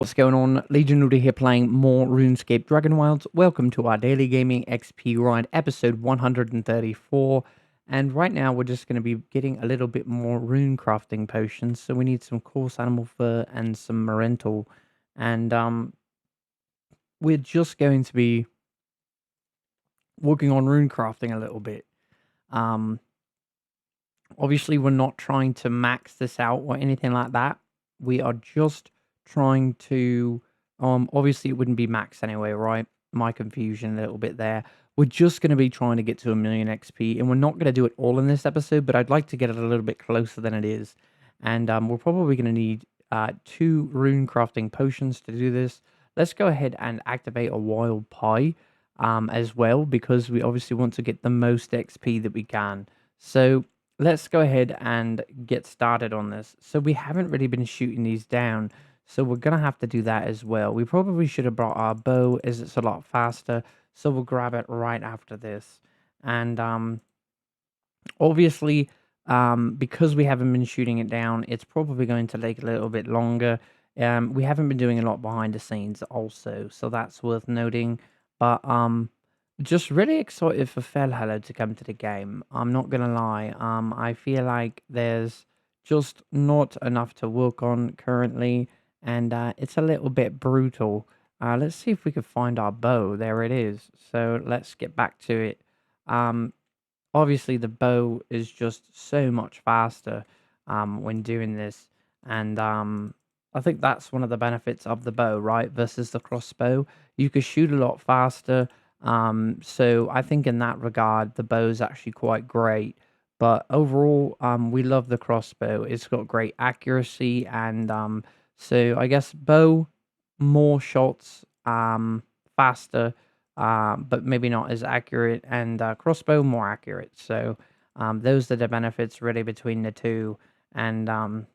What's going on? Legion Looter here playing more RuneScape Dragonwilds. Welcome to our Daily Gaming XP Ride episode 134. And right now we're just going to be getting a little bit more rune crafting potions. So we need some coarse animal fur and some Marental. And we're just going to be working on rune crafting a little bit. Um, Obviously we're not trying to max this out or anything like that. We are just trying to obviously it wouldn't be max anyway, right? My confusion a little bit there. We're just going to be trying to get to 1,000,000 XP, and we're not going to do it all in this episode, but I'd like to get it a little bit closer than it is. And we're probably going to need 2 rune crafting potions to do this. Let's go ahead and activate a wild pie as well, because we obviously want to get the most XP that we can. So let's go ahead and get started on this. So we haven't really been shooting these down, so we're gonna have to do that as well. We probably should have brought our bow, as it's a lot faster, so we'll grab it right after this. And obviously, because we haven't been shooting it down, it's probably going to take a little bit longer. We haven't been doing a lot behind the scenes also, so that's worth noting. But just really excited for Fellhello to come to the game. I'm not gonna lie. I feel like there's just not enough to work on currently, and it's a little bit brutal. Let's see if we can find our bow. There it is. So let's get back to it. Um, Obviously the bow is just so much faster when doing this, and I think that's one of the benefits of the bow, right, versus the crossbow. You could shoot a lot faster, so I think in that regard the bow is actually quite great. But overall, we love the crossbow. It's got great accuracy, and so I guess bow, more shots, faster, but maybe not as accurate, and crossbow more accurate. So those are the benefits really between the two. And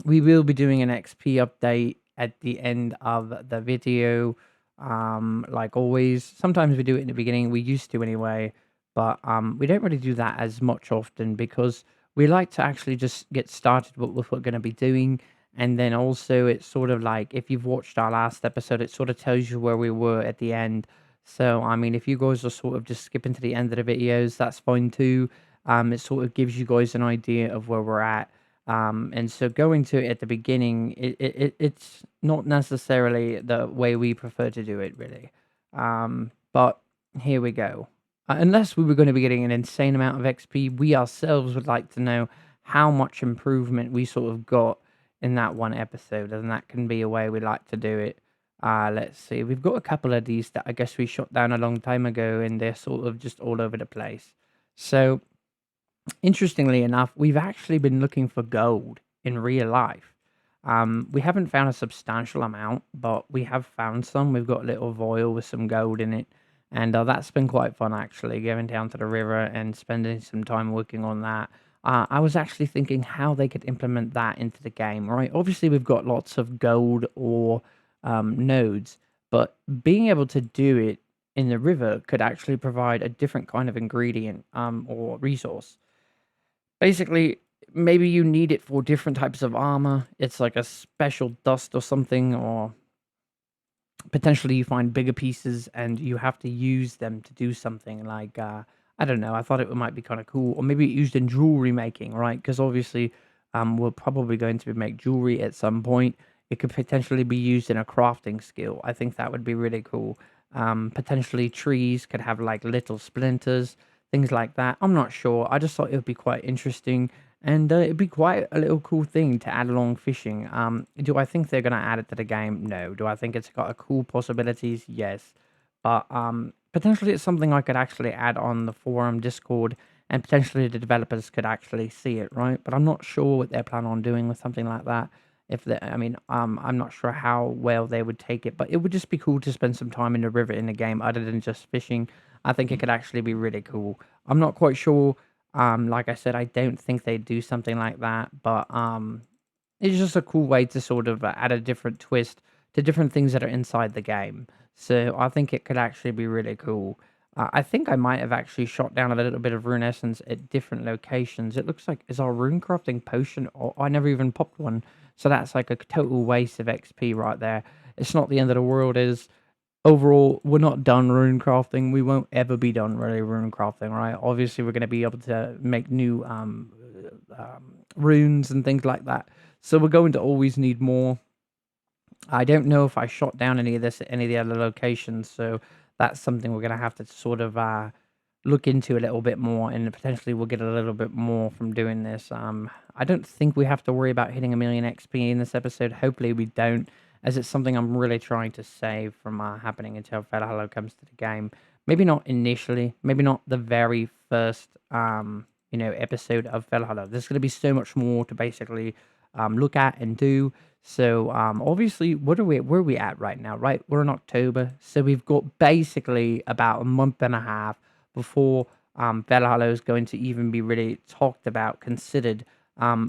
we will be doing an XP update at the end of the video. Like always, sometimes we do it in the beginning. We used to anyway, but we don't really do that as much often, because we like to actually just get started with what we're going to be doing. And then also, it's sort of like, if you've watched our last episode, it sort of tells you where we were at the end. So, I mean, if you guys are sort of just skipping to the end of the videos, that's fine too. It sort of gives you guys an idea of where we're at. And so going to it at the beginning, it's not necessarily the way we prefer to do it, really. But here we go. Unless we were going to be getting an insane amount of XP, we ourselves would like to know how much improvement we sort of got in that one episode, and that can be a way we like to do it. Let's see. We've got a couple of these that I guess we shot down a long time ago, and they're sort of just all over the place. So interestingly enough, we've actually been looking for gold in real life. We haven't found a substantial amount, but we have found some. We've got a little vial with some gold in it, and that's been quite fun actually, going down to the river and spending some time working on that. I was actually thinking how they could implement that into the game, right? Obviously, we've got lots of gold or nodes, but being able to do it in the river could actually provide a different kind of ingredient or resource. Basically, maybe you need it for different types of armor. It's like a special dust or something, or potentially you find bigger pieces and you have to use them to do something like, I don't know, I thought it might be kind of cool. Or maybe used in jewelry making, right? Because obviously, we're probably going to make jewelry at some point. It could potentially be used in a crafting skill. I think that would be really cool. Potentially trees could have like little splinters, things like that. I'm not sure. I just thought it would be quite interesting, and it'd be quite a little cool thing to add along fishing. Do I think they're going to add it to the game? No. Do I think it's got a cool possibilities? Yes. But potentially it's something I could actually add on the forum Discord, and potentially the developers could actually see it, right? But I'm not sure what they're planning on doing with something like that. If they, I mean, I'm not sure how well they would take it, but it would just be cool to spend some time in the river in the game other than just fishing. I think it could actually be really cool. I'm not quite sure. Like I said, I don't think they'd do something like that, but it's just a cool way to sort of add a different twist to different things that are inside the game. So I think it could actually be really cool. I think I might have actually shot down a little bit of rune essence at different locations. It looks like, is our rune crafting potion? Oh, I never even popped one. So that's like a total waste of XP right there. It's not the end of the world. Is overall, we're not done rune crafting. We won't ever be done really rune crafting, right? Obviously, we're going to be able to make new runes and things like that. So we're going to always need more. I don't know if I shot down any of this at any of the other locations, so that's something we're going to have to sort of look into a little bit more, and potentially we'll get a little bit more from doing this. I don't think we have to worry about hitting 1,000,000 XP in this episode. Hopefully we don't, as it's something I'm really trying to save from happening until Valhalla comes to the game. Maybe not initially, maybe not the very first episode of Valhalla. There's going to be so much more to basically look at and do. So obviously, where are we at right now? Right, we're in October, so we've got basically about a month and a half before Valhalla is going to even be really talked about, considered.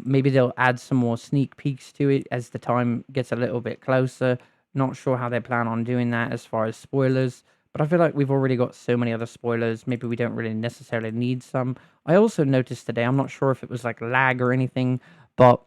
Maybe they'll add some more sneak peeks to it as the time gets a little bit closer. Not sure how they plan on doing that as far as spoilers, but I feel like we've already got so many other spoilers. Maybe we don't really necessarily need some. I also noticed today, I'm not sure if it was like lag or anything, but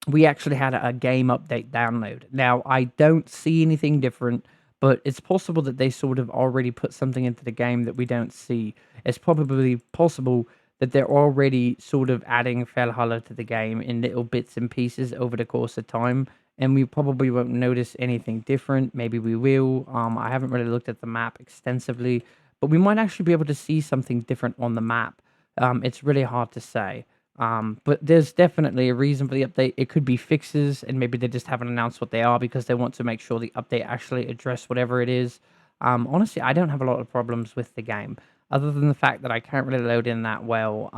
we actually had a game update download. Now, I don't see anything different, but it's possible that they sort of already put something into the game that we don't see. It's probably possible that they're already sort of adding Valhalla to the game in little bits and pieces over the course of time, and we probably won't notice anything different. Maybe we will. I haven't really looked at the map extensively, but we might actually be able to see something different on the map. It's really hard to say. But there's definitely a reason for the update. It could be fixes, and maybe they just haven't announced what they are because they want to make sure the update actually address whatever it is. Honestly, I don't have a lot of problems with the game, other than the fact that I can't really load in that well.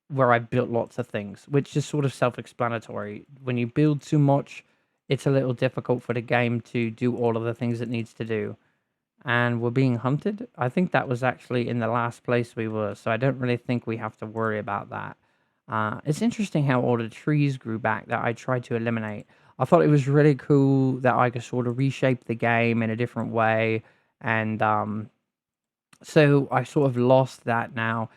Where I built lots of things, which is sort of self-explanatory. When you build too much, it's a little difficult for the game to do all of the things it needs to do. And we're being hunted. I think that was actually in the last place we were, so I don't really think we have to worry about that. It's interesting how all the trees grew back that I tried to eliminate. I thought it was really cool that I could sort of reshape the game in a different way, and so I sort of lost that now.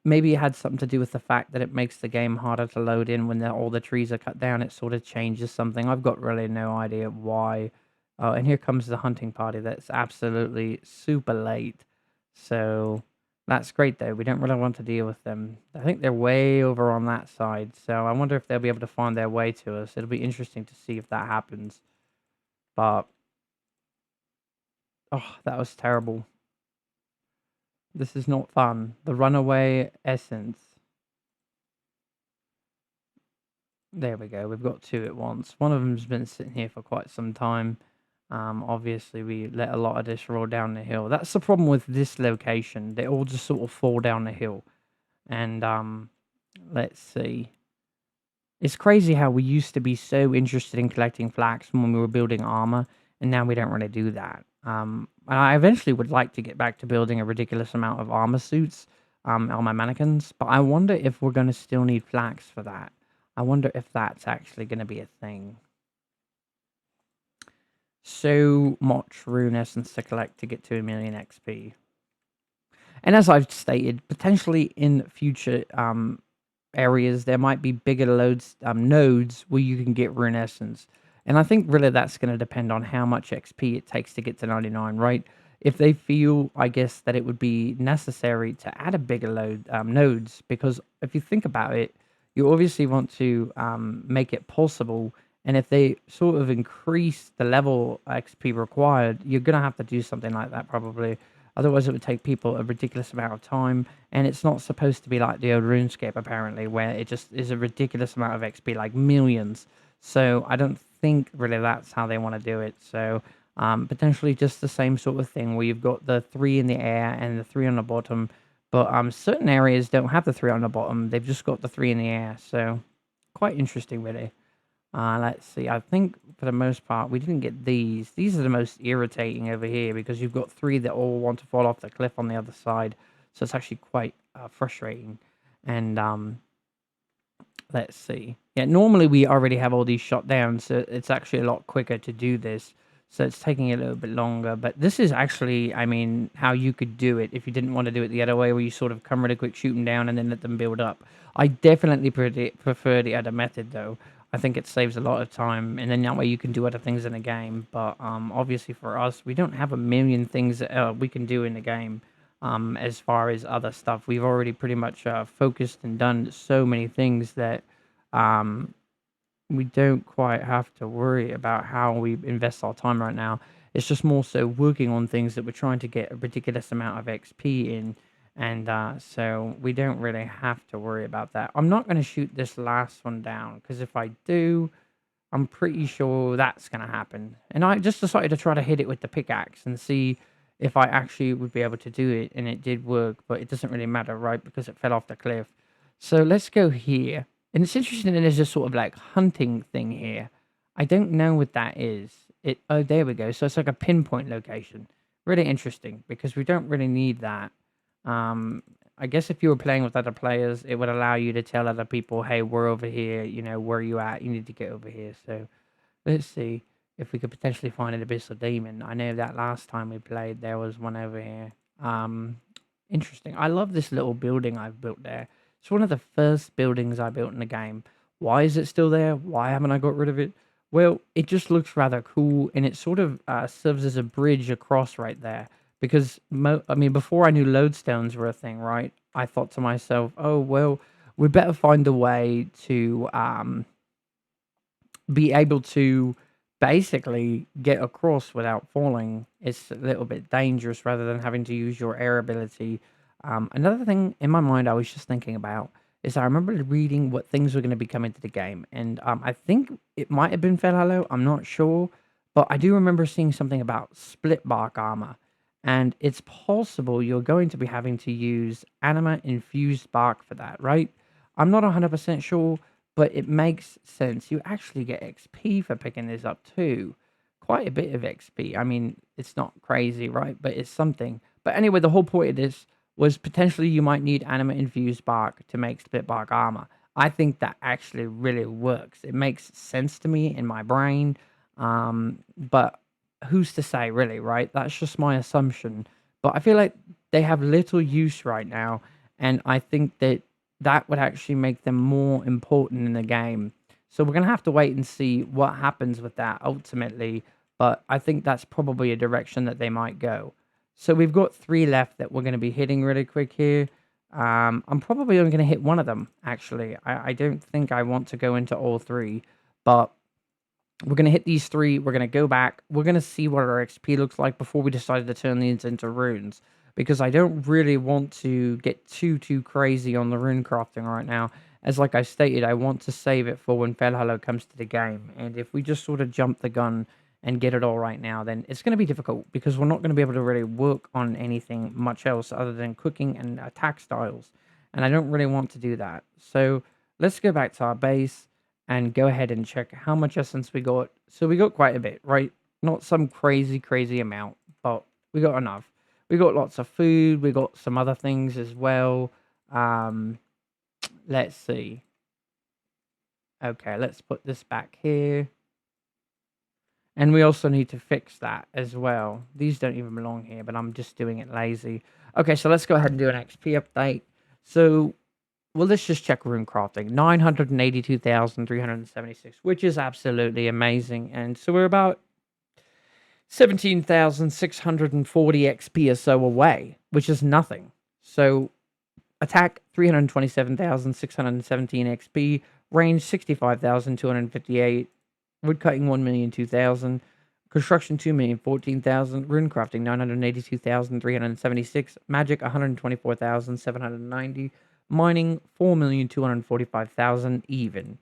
Maybe it had something to do with the fact that it makes the game harder to load in when all the trees are cut down. It sort of changes something. I've got really no idea why. Oh, and here comes the hunting party. That's absolutely super late. So that's great, though. We don't really want to deal with them. I think they're way over on that side. So I wonder if they'll be able to find their way to us. It'll be interesting to see if that happens. But, oh, that was terrible. This is not fun. The runaway essence. There we go. We've got two at once. One of them's been sitting here for quite some time. Obviously, we let a lot of this roll down the hill. That's the problem with this location. They all just sort of fall down the hill. And let's see. It's crazy how we used to be so interested in collecting flax when we were building armor, and now we don't really do that. And I eventually would like to get back to building a ridiculous amount of armor suits on my mannequins, but I wonder if we're going to still need flax for that. I wonder if that's actually going to be a thing. So much rune essence to collect to get to 1,000,000 XP. And as I've stated, potentially in future areas, there might be bigger nodes where you can get rune essence. And I think really that's going to depend on how much XP it takes to get to 99, right? If they feel, I guess, that it would be necessary to add a bigger nodes, because if you think about it, you obviously want to make it possible. And if they sort of increase the level XP required, you're going to have to do something like that probably. Otherwise, it would take people a ridiculous amount of time. And it's not supposed to be like the old RuneScape, apparently, where it just is a ridiculous amount of XP, like millions. So I don't think really that's how they want to do it. So potentially just the same sort of thing where you've got the 3 in the air and the 3 on the bottom. But certain areas don't have the 3 on the bottom. They've just got the 3 in the air. So quite interesting, really. Let's see. I think for the most part, we didn't get these. These are the most irritating over here because you've got 3 that all want to fall off the cliff on the other side. So it's actually quite frustrating. And let's see. Yeah, normally we already have all these shot down, so it's actually a lot quicker to do this. So it's taking a little bit longer. But this is actually, I mean, how you could do it if you didn't want to do it the other way, where you sort of come really quick, shoot them down, and then let them build up. I definitely prefer the other method, though. I think it saves a lot of time, and then that way you can do other things in the game. But obviously for us, we don't have a million things that we can do in the game. As far as other stuff, we've already pretty much focused and done so many things that um, we don't quite have to worry about how we invest our time right now. It's just more so working on things that we're trying to get a ridiculous amount of XP in, and so we don't really have to worry about that. I'm not going to shoot this last one down because if I do, I'm pretty sure that's going to happen. And I just decided to try to hit it with the pickaxe and see if I actually would be able to do it, and it did work, but it doesn't really matter, right? Because it fell off the cliff. So let's go here. And it's interesting that there's a sort of like hunting thing here. I don't know what that is. Oh, there we go. So it's like a pinpoint location. Really interesting because we don't really need that. Um, I guess if you were playing with other players, it would allow you to tell other people, "Hey, we're over here. You know, where are you at? You need to get over here." So let's see if we could potentially find an abyssal demon. I know that last time we played, there was one over here. Um, Interesting. I love this little building I've built there. It's one of the first buildings I built in the game. Why is it still there? Why haven't I got rid of it? Well, it just looks rather cool, and it sort of serves as a bridge across right there. Because I mean, before I knew lodestones were a thing, right? I thought to myself, "Oh well, we better find a way to be able to basically get across without falling. It's a little bit dangerous rather than having to use your air ability." Another thing in my mind I was just thinking about is I remember reading what things were going to be coming to the game, and I think it might have been Fell Hollow. I'm not sure, but I do remember seeing something about split bark armor, and it's possible you're going to be having to use anima infused bark for that, right? I'm not 100% sure, but it makes sense. You actually get XP for picking this up too. Quite a bit of XP. I mean, it's not crazy, right? But it's something. But anyway, the whole point of this was potentially you might need anima infused bark to make split bark armor. I think that actually really works. It makes sense to me in my brain. But who's to say, really, right? That's just my assumption. But I feel like they have little use right now, and I think that that would actually make them more important in the game. So we're going to have to wait and see what happens with that ultimately. But I think that's probably a direction that they might go. So we've got 3 left that we're going to be hitting really quick here. I'm probably only going to hit one of them, actually. I don't think I want to go into all 3. But we're going to hit these 3. We're going to go back. We're going to see what our XP looks like before we decide to turn these into runes. Because I don't really want to get too crazy on the rune crafting right now. As like I stated, I want to save it for when Fell Hollow comes to the game. And if we just sort of jump the gun and get it all right now, then it's going to be difficult. Because we're not going to be able to really work on anything much else other than cooking and attack styles. And I don't really want to do that. So let's go back to our base and go ahead and check how much essence we got. So we got quite a bit, right? Not some crazy amount, but we got enough. We got lots of food. We got some other things as well. Let's see. Okay, let's put this back here. And we also need to fix that as well. These don't even belong here, but I'm just doing it lazy. Okay, so let's go ahead and do an XP update. So, well, let's just check rune crafting. 982,376, which is absolutely amazing. And so we're about 17,640 XP or so away, which is nothing. So attack 327,617 XP, range 65,258, woodcutting 1,002,000, construction 2,014,000, rune crafting 982,376, magic 124,790, mining 4,245,000 even.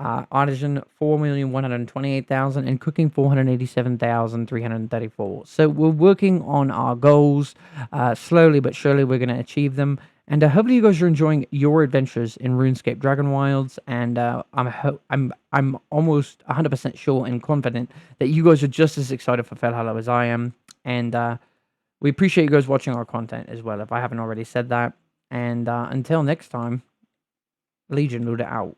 Artisan 4,128,000 and cooking 487,334. So we're working on our goals slowly but surely. We're going to achieve them, and hopefully you guys are enjoying your adventures in RuneScape Dragonwilds. And I'm almost 100% sure and confident that you guys are just as excited for Fell Hollow as I am. And we appreciate you guys watching our content as well, if I haven't already said that. And until next time, Legion Luda out.